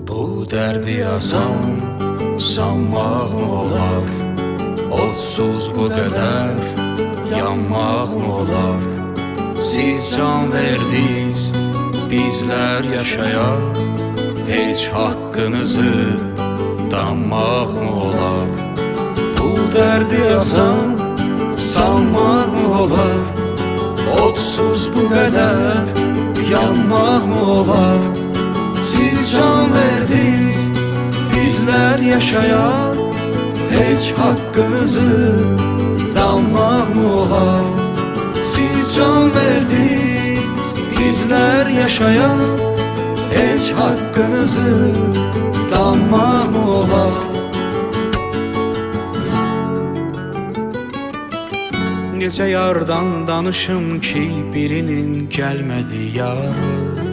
Bu derdi yazan sanmaq mı olar? Odsuz bu qədər yanmaq mı olar? Siz can verdiniz, bizler yaşayaq. Heç hakkınızı danmaq mı olar? Bu derdi yazan sanmaq mı olar? Odsuz bu qədər yanmaq mı olar? Siz can verdiniz, bizler yaşayaq. Heç hakkınızı danmaq mı olar? Siz can verdiniz, bizler yaşayaq. Heç hakkınızı danmaq mı olar? Necə yardan danışım ki, birinin gəlmədi yarı.